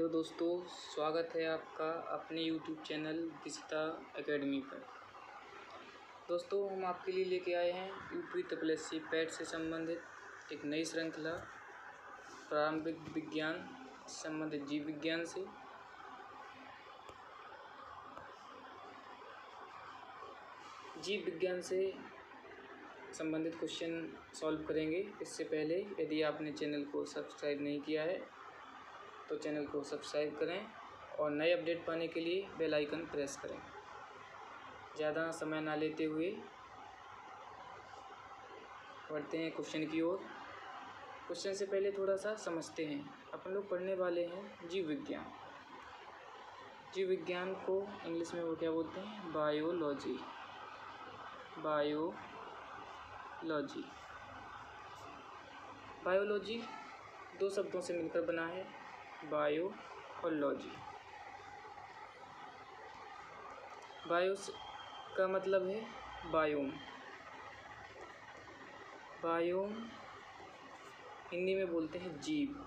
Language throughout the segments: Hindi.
हेलो दोस्तों, स्वागत है आपका अपने YouTube चैनल दिशिता एकेडमी पर। दोस्तों, हम आपके लिए लेके आए हैं UPSSC पैट से संबंधित एक नई श्रृंखला प्रारंभिक विज्ञान संबंधित जीव विज्ञान से। जीव विज्ञान से संबंधित क्वेश्चन सॉल्व करेंगे। इससे पहले यदि आपने चैनल को सब्सक्राइब नहीं किया है तो चैनल को सब्सक्राइब करें और नए अपडेट पाने के लिए बेल आइकन प्रेस करें। ज़्यादा समय ना लेते हुए बढ़ते हैं क्वेश्चन की ओर। क्वेश्चन से पहले थोड़ा सा समझते हैं। अपन लोग पढ़ने वाले हैं जीव विज्ञान। जीव विज्ञान को इंग्लिश में वो क्या बोलते हैं? बायोलॉजी। बायोलॉजी बायोलॉजी दो शब्दों से मिलकर बना है, बायो और लॉजी। बायो का मतलब है बायोम। बायोम हिंदी में बोलते हैं जीव।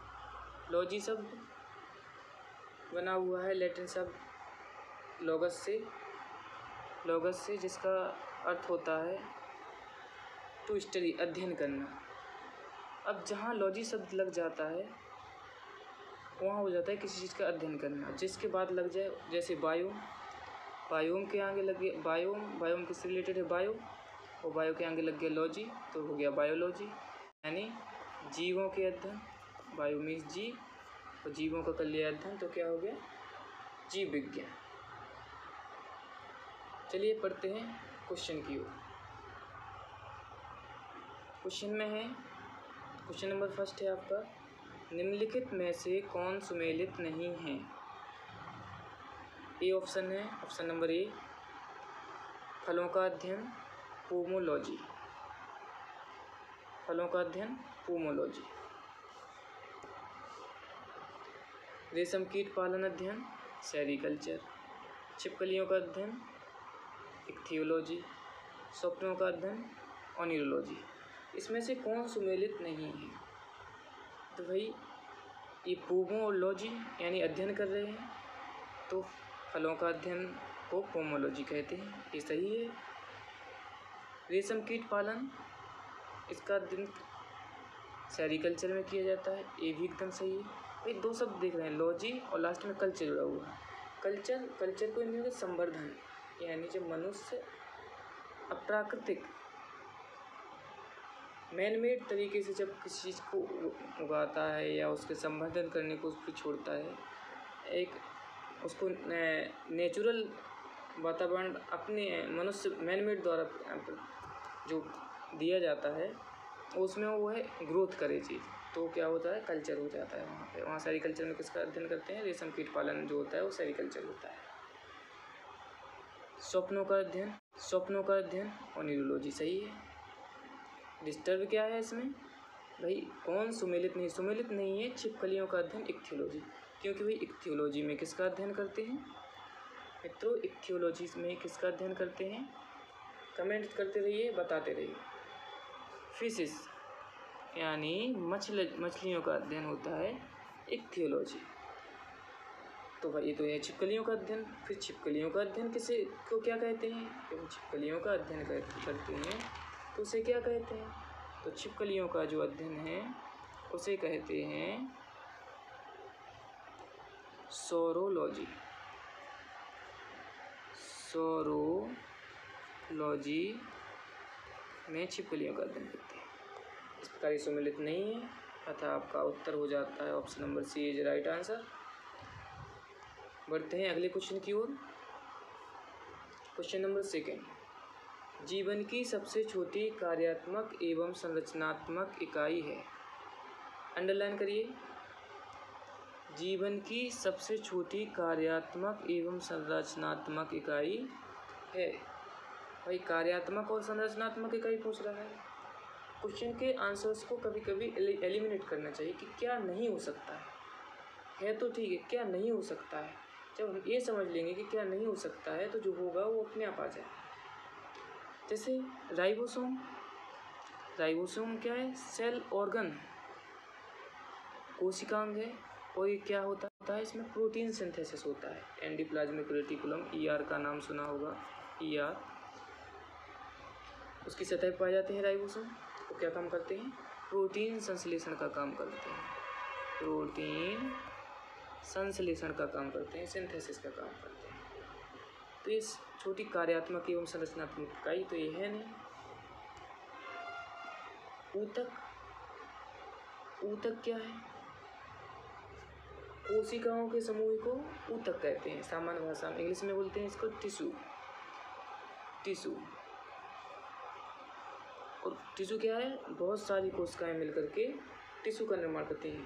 लॉजी शब्द बना हुआ है लैटिन शब्द लॉगस से जिसका अर्थ होता है टू स्टडी, अध्ययन करना। अब जहाँ लॉजी शब्द लग जाता है वहाँ हो जाता है किसी चीज़ का अध्ययन करना। जिसके बाद लग जाए, जैसे बायोम के आगे लग गया बायोम किससे रिलेटेड है? बायो। और बायो के आगे लग गया लॉजी, तो हो गया बायोलॉजी। यानी जीवों के अध्ययन, बायो मीन्स जीव, और जीवों का कर लिया अध्ययन तो क्या हो गया? जीव विज्ञान। चलिए पढ़ते हैं क्वेश्चन की ओर। क्वेश्चन में है, क्वेश्चन नंबर फर्स्ट है आपका, निम्नलिखित में से कौन सुमेलित नहीं है? ए ऑप्शन है, ऑप्शन नंबर ए, फलों का अध्ययन पोमोलॉजी। फलों का अध्ययन पोमोलॉजी। रेशम कीट पालन अध्ययन सेरिकल्चर। छिपकलियों का अध्ययन इक्थियोलॉजी। स्वप्नों का अध्ययन ओनिरोलॉजी। इसमें से कौन सुमेलित नहीं है? तो भाई ये पोमोलॉजी यानी अध्ययन कर रहे हैं, तो फलों का अध्ययन को पोमोलॉजी कहते हैं, ये सही है। रेशम कीट पालन, इसका अध्ययन सेरिकल्चर में किया जाता है, ये भी एकदम सही है। भाई दो शब्द देख रहे हैं, लॉजी और लास्ट में कल्चर जुड़ा हुआ है। कल्चर को हिंदी में संवर्धन, यानी जब मनुष्य अप्राकृतिक मैनमेड तरीके से जब किसी चीज़ को उगाता है या उसके संवर्धन करने को उसको छोड़ता है, एक उसको नेचुरल वातावरण अपने मनुष्य मैनमेड द्वारा जो दिया जाता है उसमें वो है ग्रोथ करे चीज़, तो क्या होता है? कल्चर हो जाता है वहाँ पे। वहाँ सेरिकल्चर में किसका अध्ययन करते हैं? रेशम कीट पालन जो होता है वो सेरिकल्चर होता है। स्वप्नों का अध्ययन ओनिरोलॉजी सही है। डिस्टर्ब क्या है इसमें? भाई कौन सुमेलित नहीं है? छिपकलियों का अध्ययन इक्थियोलॉजी, क्योंकि भाई इक्थियोलॉजी में किसका अध्ययन करते हैं मित्रों? इक्थियोलॉजी में किसका अध्ययन करते हैं? कमेंट करते रहिए, बताते रहिए। फिशिस यानी मछलियों का अध्ययन होता है इक्थियोलॉजी। तो भाई ये तो है छिपकलियों का अध्ययन। फिर छिपकलियों का अध्ययन को क्या कहते हैं? जब छिपकलियों का अध्ययन करते हैं तो उसे क्या कहते हैं? तो छिपकलियों का जो अध्ययन है उसे कहते हैं सोरोलॉजी। सोरोलॉजी में छिपकलियों का अध्ययन करते हैं। इस प्रकार ये सुमेलित नहीं है, अतः आपका उत्तर हो जाता है option number C is right answer. बढ़ते हैं अगले क्वेश्चन की ओर। क्वेश्चन नंबर सेकेंड, जीवन की सबसे छोटी कार्यात्मक एवं संरचनात्मक इकाई है। अंडरलाइन करिए, जीवन की सबसे छोटी कार्यात्मक एवं संरचनात्मक इकाई है। भाई कार्यात्मक और संरचनात्मक इकाई पूछ रहा है। क्वेश्चन के आंसर्स को कभी कभी एलिमिनेट करना चाहिए कि क्या नहीं हो सकता है तो ठीक है, क्या नहीं हो सकता है। जब हम ये समझ लेंगे कि क्या नहीं हो सकता है तो जो होगा वो अपने आप आ जाए। जैसे राइबोसोम क्या है? सेल ऑर्गन, कोशिकांग है। और ये क्या होता है? होता है, इसमें प्रोटीन सिंथेसिस होता है। एंडोप्लाज्मिक रेटिकुलम, ER का नाम सुना होगा, ER, उसकी सतह पर पाए जाते हैं राइबोसोम। वो क्या काम करते हैं? प्रोटीन संश्लेषण का काम करते हैं, प्रोटीन संश्लेषण का काम करते हैं, सिंथेसिस का काम करते हैं। तो इस छोटी कार्यात्मक एवं संरचनात्मक इकाई तो ये है नहीं। ऊतक, ऊतक क्या है? कोशिकाओं के समूह को ऊतक कहते हैं, सामान्य भाषा में। इंग्लिश में बोलते हैं इसको टिश्यू, टिश्यू। और टिश्यू क्या है? बहुत सारी कोशिकाएं मिलकर के टिश्यू का निर्माण करती हैं।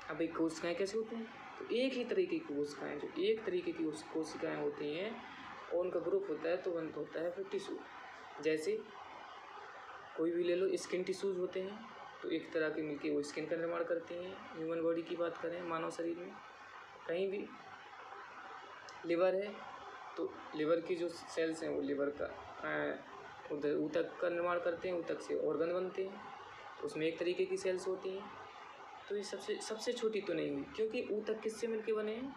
अब एक कोशिकाएं कैसे होती हैं? तो एक ही तरीके की कोशिकाएं, जो एक तरीके की कोशिकाएं होती हैं और उनका ग्रुप होता है तो बनता होता है फिर टिश्यू। जैसे कोई भी ले लो, स्किन टिश्यूज होते हैं, तो एक तरह के मिलके वो स्किन का निर्माण करती हैं। ह्यूमन बॉडी की बात करें, मानव शरीर में कहीं भी लिवर है तो लिवर की जो सेल्स हैं वो लिवर का उधर ऊतक का निर्माण करते हैं, ऊतक से ऑर्गन बनते हैं, उसमें एक तरीके की सेल्स होती हैं। तो ये सबसे छोटी तो नहीं हुई, क्योंकि ऊतक किससे मिलके बने हैं?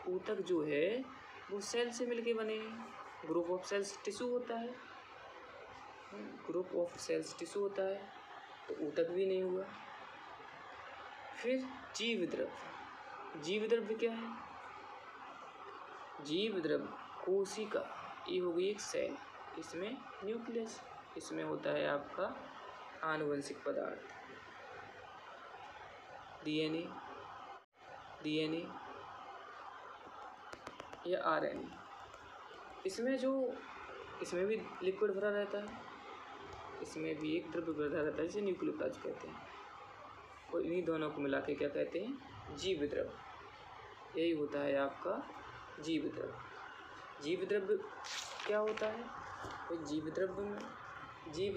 ऊतक जो है वो सेल से मिलके बने हैं। ग्रुप ऑफ सेल्स टिश्यू होता है, ग्रुप ऑफ सेल्स टिश्यू होता है, तो ऊतक भी नहीं हुआ। फिर जीव द्रव्य, जीव द्रव्य क्या है? जीव द्रव्य कोशिका, ये हो गई एक सेल, इसमें न्यूक्लियस, इसमें होता है आपका आनुवंशिक पदार्थ, DNA, DNA या RNA। इसमें भी लिक्विड भरा रहता है, इसमें भी एक द्रव्य भरा रहता है जिसे न्यूक्लियोप्लास्ट कहते हैं। और इन्हीं दोनों को मिला के क्या कहते हैं? जीव द्रव्य। यही होता है आपका जीव द्रव्य। जीव द्रव्य क्या होता है? तो जीव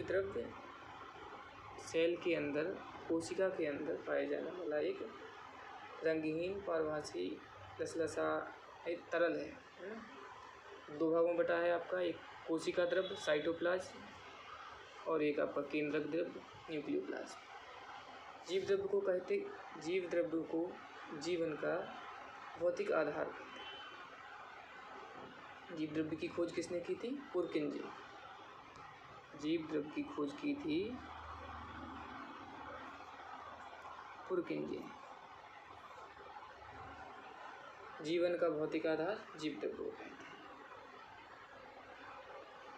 द्रव्य सेल के अंदर, कोशिका के अंदर पाए जाने वाला एक रंगहीन पारभासी लसलसा एक तरल है ना? दो भागों में बटा है आपका, एक कोशिका द्रव्य साइटोप्लाज्म और एक आपका केंद्रक द्रव्य न्यूक्लियोप्लाज्म। जीव द्रव्य को जीवन का भौतिक आधार कहते हैं। जीव द्रव्य की खोज किसने की थी? पुरकिंजे। जीव द्रव्य की खोज की थी पुरकिंजे। जीवन का भौतिक आधार जीव द्रव्य को कहते हैं।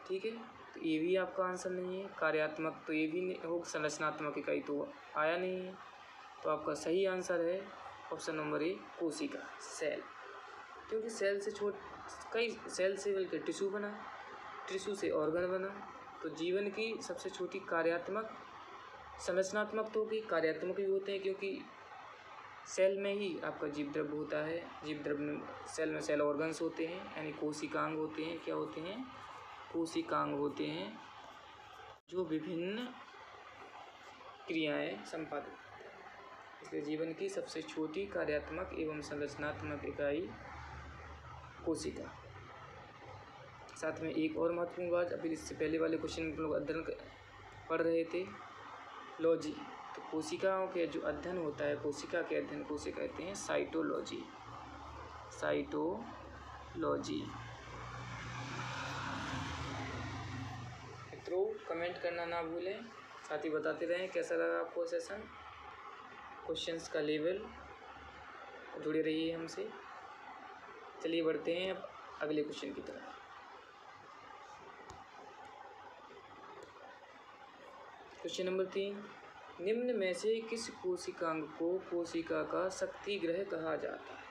ठीक है, तो ये भी आपका आंसर नहीं है। कार्यात्मक तो ये भी हो, संरचनात्मक इकाई तो आया नहीं है। तो आपका सही आंसर है ऑप्शन नंबर ए, कोशिका, सेल। क्योंकि सेल से कई सेल से मिलकर टिश्यू बना, टिश्यू से ऑर्गन बना। तो जीवन की सबसे छोटी कार्यात्मक, संरचनात्मक तो होगी, कार्यात्मक भी होते हैं, क्योंकि सेल में ही आपका जीव द्रव्य होता है। जीव द्रव्य में सेल में सेल ऑर्गन्स होते हैं, यानी कोशिकांग होते हैं। क्या होते हैं? कोशिकांग होते हैं, जो विभिन्न क्रियाएं संपादित करते हैं। इसलिए जीवन की सबसे छोटी कार्यात्मक एवं संरचनात्मक इकाई कोशिका। साथ में एक और महत्वपूर्ण बात, अभी इससे पहले वाले क्वेश्चन में लोग अध्ययन पढ़ रहे थे, लॉजी। तो कोशिकाओं के जो अध्ययन होता है, कोशिका के अध्ययन को उसे कहते हैं साइटोलॉजी, साइटोलॉजी। मित्रों, कमेंट करना ना भूलें, साथ ही बताते रहें कैसा लगा आपको सेशन, क्वेश्चंस का लेवल। जुड़े रहिए हमसे। चलिए बढ़ते हैं अब अगले क्वेश्चन की तरफ। क्वेश्चन नंबर 3, निम्न में से किस कोशिकांग को कोशिका का शक्तिग्रह कहा जाता है?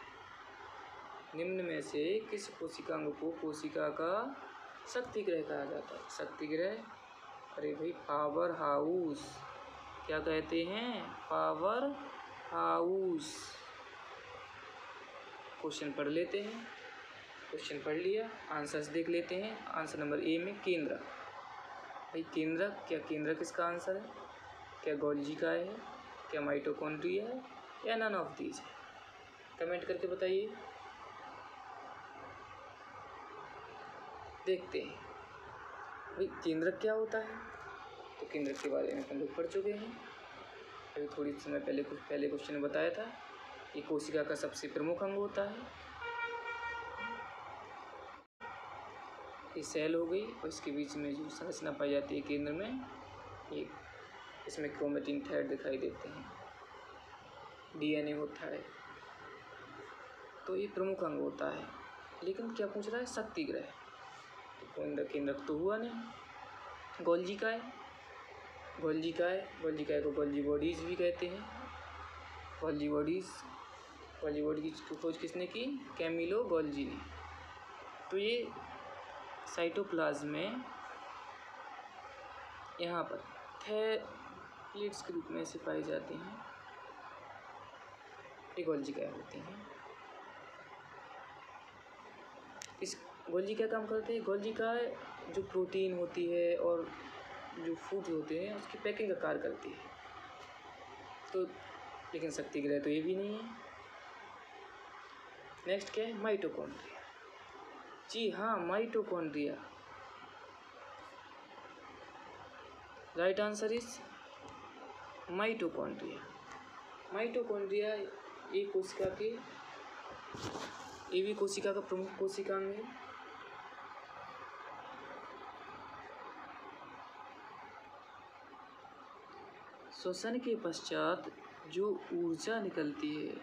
निम्न में से किस कोशिकांग को कोशिका का शक्तिग्रह कहा जाता है? शक्तिग्रह, अरे भाई पावर हाउस। क्या कहते हैं? Power house. क्वेश्चन पढ़ लेते हैं। क्वेश्चन पढ़ लिया, आंसर्स देख लेते हैं। आंसर नंबर ए में केंद्रक। भाई केंद्रक, क्या केंद्रक इसका आंसर है? क्या गोल्जी का है? क्या माइटोकॉन्ड्रिया है? या नन ऑफ दीज है? कमेंट करके बताइए। देखते हैं भाई केंद्रक क्या होता है। तो केंद्रक के बारे में हम लोग पढ़ चुके हैं, अभी थोड़ी समय पहले कुछ पहले क्वेश्चन में बताया था। ये कोशिका का सबसे प्रमुख अंग होता है। ये सेल हो गई और इसके बीच में जो संरचना पाई जाती है केंद्र में, ये इसमें क्रोमेटिन थ्रेड दिखाई देते हैं, डीएनए होता है। तो ये प्रमुख अंग होता है। लेकिन क्या पूछ रहा है, शक्ति ग्रह, तो केंद्रक तो हुआ नहीं। गोल्जी काय, गोल्जी काय को गोल्जी बॉडीज भी कहते हैं। गोल्जी बॉडी की खोज किसने की, कैमिलो गोल्जी ने। तो ये साइटोप्लाज्म में यहाँ पर थैलेट्स के रूप में से पाए जाते हैं। ये गोल्जी काय होते हैं। इस गोल्जी क्या काम करते हैं, गोल्जी काय जो प्रोटीन होती है और जो फूड होते हैं उसकी पैकिंग का कार्य करती है। तो लेकिन शक्ति ग्रह तो ये भी नहीं है। नेक्स्ट क्या है, माइटोकॉन्ड्रिया। जी हाँ, mitochondria. Right answer is mitochondria. Mitochondria एक कोशिका के, ये भी कोशिका का प्रमुख कोशिकांग है। श्वसन के पश्चात जो ऊर्जा निकलती है,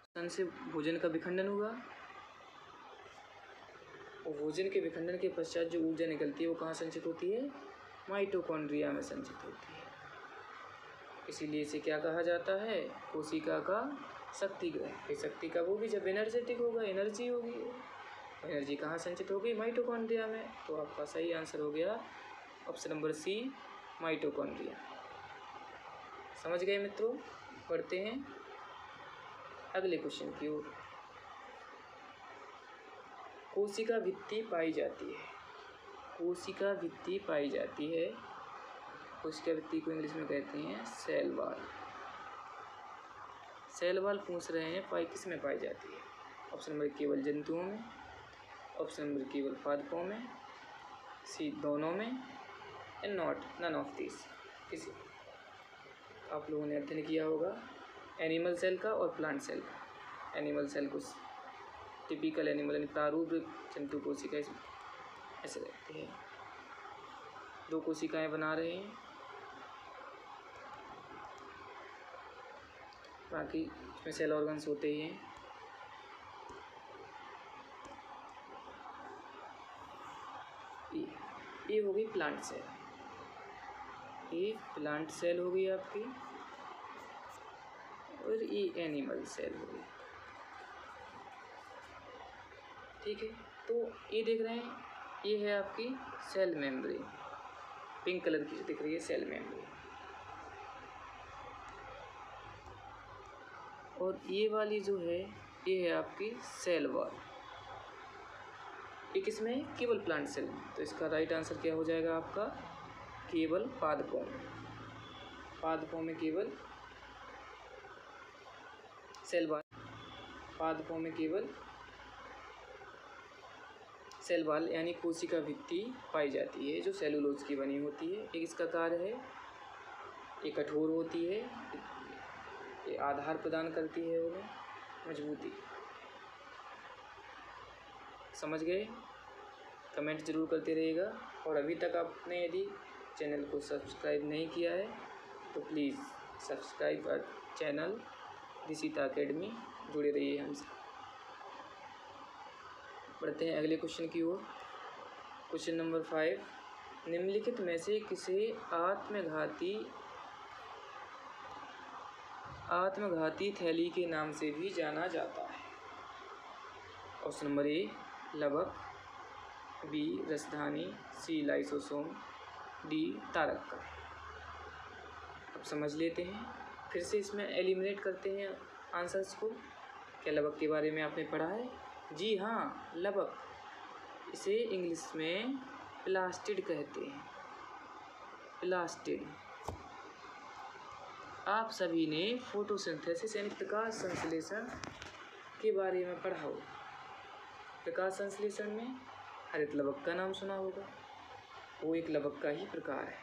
श्वसन से भोजन का विखंडन हुआ और भोजन के विखंडन के पश्चात जो ऊर्जा निकलती है वो कहाँ संचित होती है, माइटोकॉन्ड्रिया में संचित होती है। इसीलिए इसे क्या कहा जाता है, कोशिका का शक्ति ग्रह। शक्ति का वो भी जब एनर्जेटिक होगा, एनर्जी होगी, एनर्जी कहाँ संचित होगी, माइटोकॉन्ड्रिया में। तो आपका सही आंसर हो गया ऑप्शन नंबर सी, माइटोकॉन्ड्रिया। समझ गए मित्रों। पढ़ते हैं अगले क्वेश्चन की ओर। कोशिका भित्ति पाई जाती है, कोशिका भित्ति पाई जाती है। कोशिका भित्ति को इंग्लिश में कहते हैं सेल वॉल। सेल वॉल पूछ रहे हैं, पाई किस में पाई जाती है। ऑप्शन नंबर केवल जंतुओं में, ऑप्शन नंबर केवल पादपों में, सी दोनों में, and not none of this किसी। आप लोगों ने अध्ययन किया होगा एनिमल सेल का और प्लांट सेल का। एनिमल सेल को टिपिकल एनिमल यानी प्रारूप जंतु कोशिका ऐसे रहती है, दो कोशिकाएं बना रहे हैं, बाकी इसमें सेल ऑर्गन्स होते ही हैं। ये हो गई प्लांट सेल, ये प्लांट सेल हो गई आपकी, और ये एनिमल सेल हो गई। ठीक है, तो ये देख रहे हैं, ये है आपकी सेल मेम्ब्रेन, पिंक कलर की जो दिख रही है सेल मेम्ब्रेन। और ये वाली जो है, ये है आपकी सेल वॉल। ये किसमें, केवल प्लांट सेल में। तो इसका राइट आंसर क्या हो जाएगा आपका, केवल पादपों में। पादपों में केवल सेल वॉल, पादपों में केवल सेल वॉल यानी कोशिका भित्ति पाई जाती है, जो सेलुलोज की बनी होती है। एक इसका कार्य है, ये कठोर होती है, ये आधार प्रदान करती है उन्हें मजबूती। समझ गए। कमेंट जरूर करते रहिएगा। और अभी तक आपने यदि चैनल को सब्सक्राइब नहीं किया है तो please subscribe our channel Dishita academy, जुड़े रहिए हमसे। बढ़ते हैं अगले क्वेश्चन की ओर। क्वेश्चन नंबर 5, निम्नलिखित में से किसे आत्मघाती थैली के नाम से भी जाना जाता है। ऑप्शन नंबर ए लवक, बी रसधानी, सी लाइसोसोम, डी तारक। अब समझ लेते हैं, फिर से इसमें एलिमिनेट करते हैं आंसर्स को। क्या लवक के बारे में आपने पढ़ा है? जी हाँ, लवक, इसे इंग्लिश में प्लास्टिड कहते हैं, प्लास्टिड। आप सभी ने फोटोसिंथेसिस यानी प्रकाश संश्लेषण के बारे में पढ़ा होगा। प्रकाश संश्लेषण में हरित लवक का नाम सुना होगा, वो एक लवक का ही प्रकार है।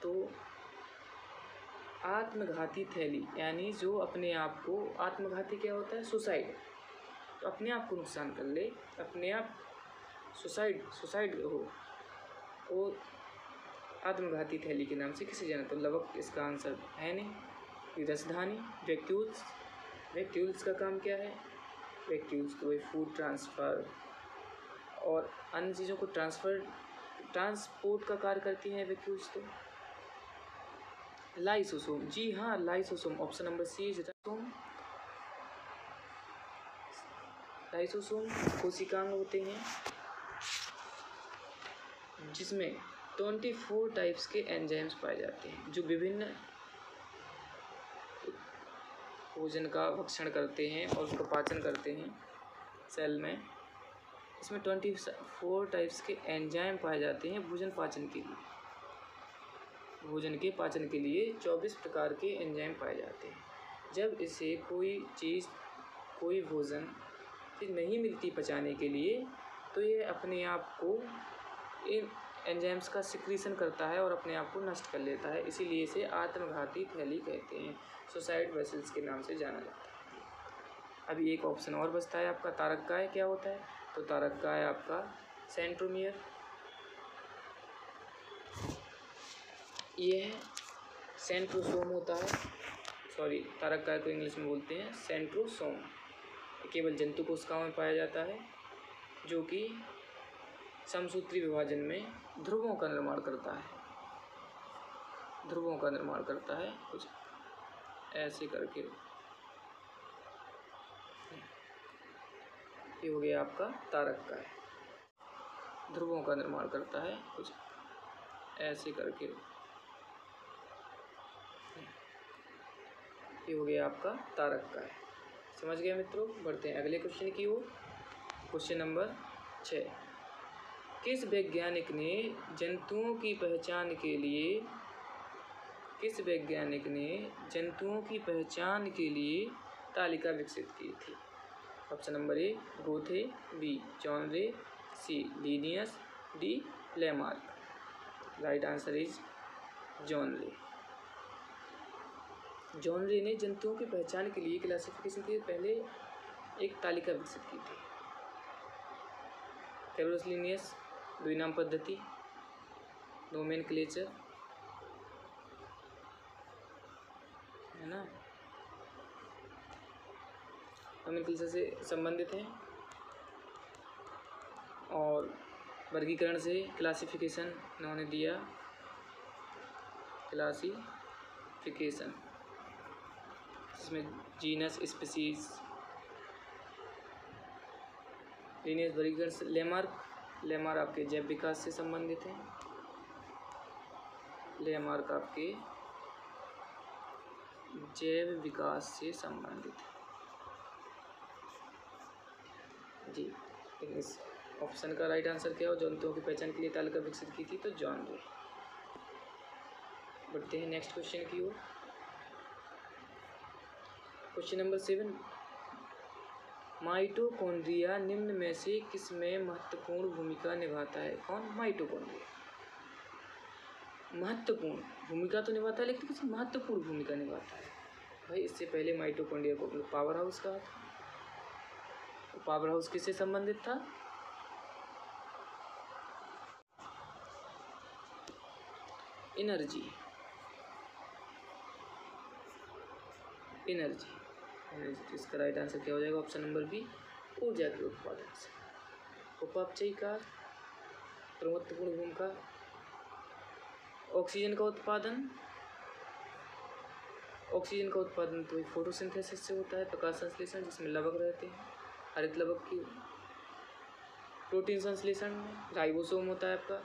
तो आत्मघाती थैली यानी जो अपने आप को, आत्मघाती क्या होता है? सुसाइड, तो अपने आप को नुकसान कर ले, अपने आप सुसाइड हो, वो आत्मघाती थैली के नाम से किसे जाना? तो लवक इसका आंसर है नहीं। रसधानी, वैक्यूल्स का काम क्या है? वैक्यूल्स कोई फूड ट्रांसफ़र और अन्य चीज़ों को ट्रांसपोर्ट का कार्य करती हैं वैक्यूल्स। तो लाइसोसोम, जी हाँ, lysosome, option number C is lysosome कोशिकांग होते हैं जिसमें 24 टाइप्स के एंजाइम्स पाए जाते हैं जो विभिन्न भोजन का भक्षण करते हैं और उसका पाचन करते हैं सेल में। इसमें 24 टाइप्स के एंजाइम पाए जाते हैं भोजन के पाचन के लिए 24 प्रकार के एंजाइम पाए जाते हैं। जब इसे कोई भोजन चीज़ नहीं मिलती पचाने के लिए, तो ये अपने आप को इन एंजाइम्स का सिक्रीशन करता है और अपने आप को नष्ट कर लेता है। इसीलिए इसे आत्मघाती थैली कहते हैं, सुसाइड वेसल्स के नाम से जाना जाता है। अभी एक ऑप्शन और बचता है आपका, तारककाय क्या होता है? तो तारककाय आपका सेंट्रोमियर, यह सेंट्रोसोम होता है, सॉरी तारककाय को इंग्लिश में बोलते हैं सेंट्रोसोम। केवल जंतु कोशिकाओं में पाया जाता है जो कि समसूत्री विभाजन में ध्रुवों का निर्माण करता है कुछ ऐसे करके। ये हो गया आपका तारककाय, ध्रुवों का निर्माण करता है कुछ ऐसे करके। ये हो गया आपका तारककाय। समझ गए मित्रों? बढ़ते हैं अगले क्वेश्चन की ओर। क्वेश्चन नंबर 6, किस वैज्ञानिक ने जंतुओं की पहचान के लिए तालिका विकसित की थी? ऑप्शन नंबर ए गोथे, B John Ray, C Linnaeus, D Lamarck. Right answer is John Ray. John Ray ने जंतुओं की पहचान के लिए क्लासिफिकेशन के पहले एक तालिका विकसित की थी। कैरोलस लीनियस द्विनाम पद्धति, नोमेनक्लेचर, है ना, नोमेनक्लेचर से संबंधित है और वर्गीकरण से क्लासिफिकेशन इन्होंने दिया, क्लासिफिकेशन इसमें जीनस, स्पीसीज। लीनियस वर्गीकरण से लेमार्क आपके जैव विकास से संबंधित है, लेमार्क आपके जैव विकास से संबंधित है जी। इस ऑप्शन का राइट आंसर क्या हो? जंतुओं की पहचान के लिए तालिका विकसित की थी तो जॉन रे। बढ़ते हैं नेक्स्ट क्वेश्चन की ओर। क्वेश्चन नंबर 7, माइटोकॉन्ड्रिया निम्न में से किस में महत्वपूर्ण भूमिका निभाता है? कौन? माइटोकॉन्ड्रिया महत्वपूर्ण भूमिका तो निभाता है, लेकिन किसी महत्वपूर्ण भूमिका निभाता है। भाई इससे पहले माइटोकॉन्ड्रिया को पावर हाउस कहा था। तो पावर हाउस किससे संबंधित था? एनर्जी, इसका राइट आंसर क्या हो जाएगा? ऑप्शन नंबर बी ऊर्जा के उत्पादन से। उपापचयी का महत्वपूर्ण भूमिका, ऑक्सीजन का उत्पादन तो फोटोसिंथेसिस से होता है, प्रकाश संश्लेषण जिसमें लवक रहते हैं, हरित लवक की। प्रोटीन संश्लेषण में राइबोसोम होता है आपका,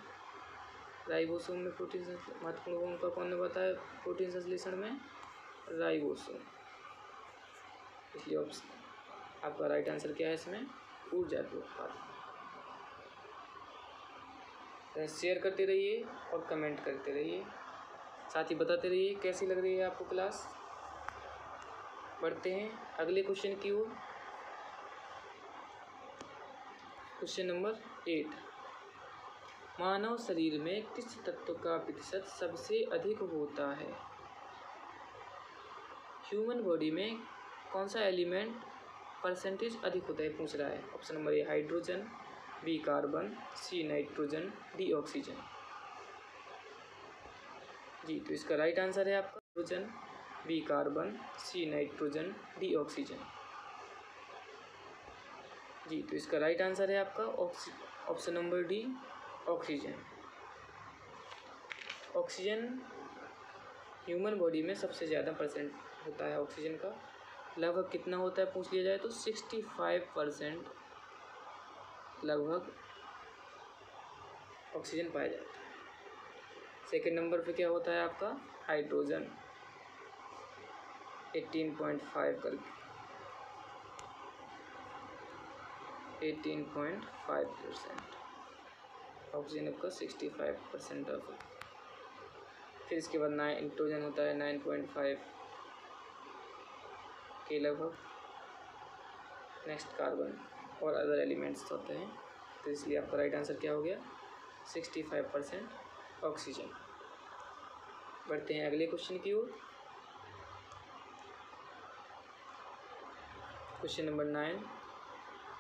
राइबोसोम में प्रोटीन महत्वपूर्ण भूमिका कौन निभाता है? प्रोटीन संश्लेषण में राइबोसोम। इसलिए ऑप्शन आपका राइट आंसर क्या है इसमें? ऊर्जा के उत्पादन। शेयर करते रहिए और कमेंट करते रहिए, साथ ही बताते रहिए कैसी लग रही है आपको क्लास। बढ़ते हैं अगले क्वेश्चन की ओर। क्वेश्चन नंबर 8, मानव शरीर में किस तत्व का प्रतिशत सबसे अधिक होता है? ह्यूमन बॉडी में कौन सा एलिमेंट परसेंटेज अधिक होता है पूछ रहा है। Option number A hydrogen, B carbon, C nitrogen, D oxygen. जी तो इसका राइट आंसर है आपका hydrogen, B carbon, C nitrogen, D oxygen. जी तो इसका राइट आंसर है आपका option number D oxygen. Oxygen human body में सबसे ज़्यादा परसेंट होता है ऑक्सीजन का। लगभग कितना होता है पूछ लिया जाए तो 65% लगभग ऑक्सीजन पाया जाता है। सेकेंड नंबर पे क्या होता है आपका हाइड्रोजन 18.5 करके 18.5%। ऑक्सीजन आपका 65% ऑफ। फिर इसके बाद नाइट्रोजन होता है 9.5 के लगभग। नेक्स्ट कार्बन और अदर एलिमेंट्स होते हैं। तो इसलिए आपका राइट आंसर क्या हो गया 65% ऑक्सीजन। बढ़ते हैं अगले क्वेश्चन की ओर। क्वेश्चन नंबर 9,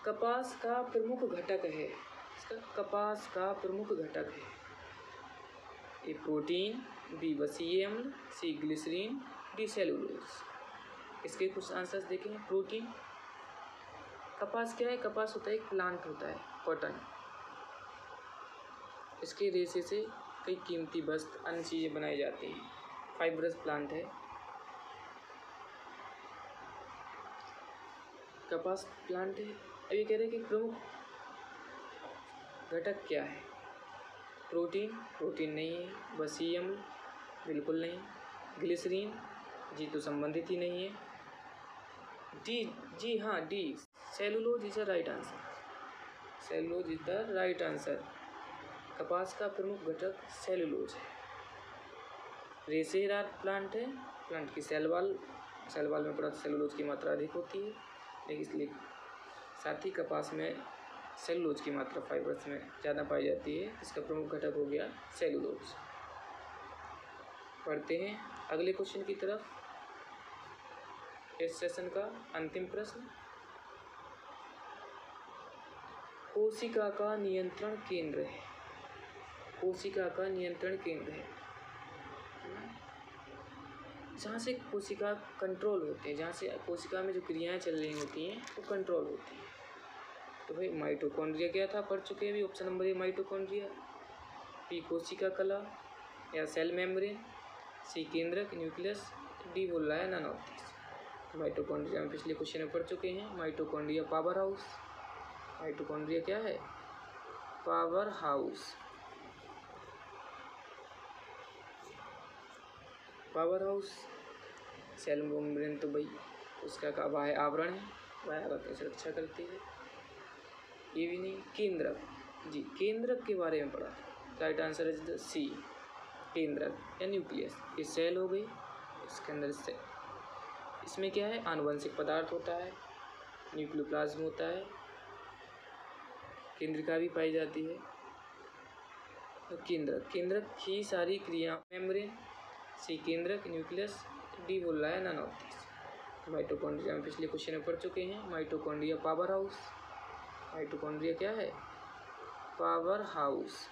कपास का प्रमुख घटक है। इसका कपास का प्रमुख घटक है ए प्रोटीन, बी वसीय अम्ल, सी ग्लिसरीन, डी सेलुलोज। इसके कुछ आंसर्स देखें। प्रोटीन, कपास क्या है, कपास होता है एक प्लांट होता है कॉटन। इसके रेशे से कई कीमती वस्त्र अन्य चीज़ें बनाई जाती हैं। फाइब्रस प्लांट है कपास प्लांट है। अब ये कह रहे हैं कि प्रमुख घटक क्या है। प्रोटीन, प्रोटीन नहीं है। वसीय अम्ल बिल्कुल नहीं। ग्लिसरीन जी तो संबंधित ही नहीं है। डी, जी हाँ D cellulose is the right answer. Cellulose is the right answer. कपास का प्रमुख घटक सेलुलोज है। रेशेदार प्लांट है। प्लांट की सेल वाल में पड़ा सेलुलोज की मात्रा अधिक होती है, लेकिन इसलिए साथ ही कपास में सेलुलोज की मात्रा फाइबर्स में ज़्यादा पाई जाती है। इसका प्रमुख घटक हो गया सेलुलोज। पढ़ते हैं अगले क्वेश्चन की तरफ। इस सेशन का अंतिम प्रश्न, कोशिका का नियंत्रण केंद्र है। कोशिका का नियंत्रण केंद्र है जहाँ से कोशिका कंट्रोल होते हैं, जहाँ से कोशिका में जो क्रियाएं चल रही होती हैं वो कंट्रोल होती हैं। तो भाई माइटोकॉन्ड्रिया क्या था पढ़ चुके हैं अभी। Option number A mitochondria, B कोशिका कला या सेल मेम्ब्रेन, सी केंद्रक न्यूक्लियस, डी बोल रहा है नन ऑफ दिस। माइटोकॉन्ड्रिया में पिछले क्वेश्चन में पढ़ चुके हैं। Mitochondria power house. माइटोकॉन्ड्रिया क्या है, power house. Power house. Cell membrane तो भाई उसका का बाह्य आवरण है, बाह्य आवरण की रक्षा करती है। ये भी नहीं। केंद्रक, जी केंद्रक के बारे में पढ़ा। राइट आंसर इज द सी केंद्रक या न्यूक्लियस। ये सेल हो गई, इसके अंदर से इसमें क्या है आनुवंशिक पदार्थ होता है, न्यूक्लियोप्लाज्म होता है, केंद्रिका भी पाई जाती है। तो केंद्रक, केंद्रक की सारी क्रिया मेम्ब्रेन, सी केंद्रक न्यूक्लियस, डी बोल रहा है नन ऑफ दिस। माइटोकॉन्ड्रिया में पिछले क्वेश्चन में पढ़ चुके हैं। Mitochondria power house. माइटोकॉन्ड्रिया क्या है, power house.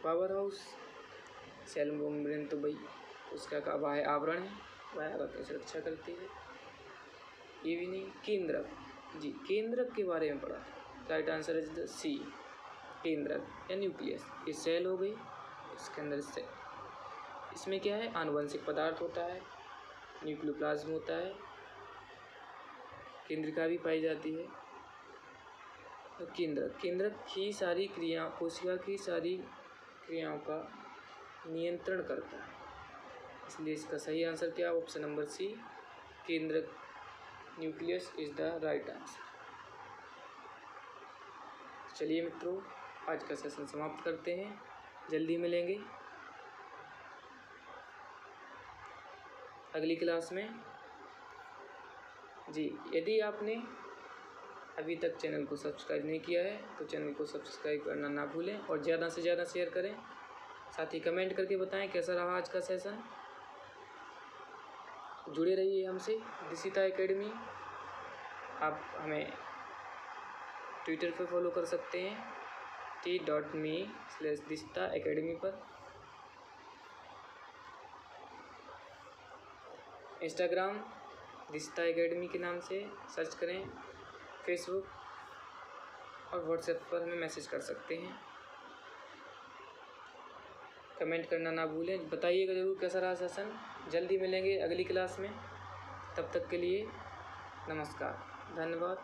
Power house. Cell membrane तो भाई उसका का बाह्य आवरण है, बाह्य आवरण की रक्षा करती है। ये भी नहीं। केंद्रक, जी केंद्रक के बारे में पढ़ा। राइट आंसर इज द सी केंद्रक या न्यूक्लियस। ये सेल हो गई, इसके अंदर से इसमें क्या है आनुवंशिक पदार्थ होता है, न्यूक्लियोप्लाज्म होता है, केंद्रिका भी पाई जाती है। तो केंद्रक, केंद्रक की सारी क्रिया कोशिका की सारी क्रियाओं का नियंत्रण करता है, इसलिए इसका सही आंसर क्या है ऑप्शन नंबर सी केंद्रक nucleus is the right answer. चलिए मित्रों आज का सेशन समाप्त करते हैं, जल्दी मिलेंगे अगली क्लास में। जी यदि आपने अभी तक चैनल को सब्सक्राइब नहीं किया है तो चैनल को सब्सक्राइब करना ना भूलें और ज़्यादा से ज़्यादा शेयर करें। साथ ही कमेंट करके बताएं कैसा रहा आज का सेशन। जुड़े रहिए हमसे दिशिता एकेडमी। आप हमें ट्विटर पे फॉलो कर सकते हैं t.me/दिशिता एकेडमी पर। इंस्टाग्राम दिशिता एकेडमी के नाम से सर्च करें। फेसबुक और व्हाट्सएप पर हमें मैसेज कर सकते हैं। कमेंट करना ना भूलें। बताइएगा ज़रूर कैसा रहा सेशन। जल्दी मिलेंगे अगली क्लास में। तब तक के लिए नमस्कार, धन्यवाद।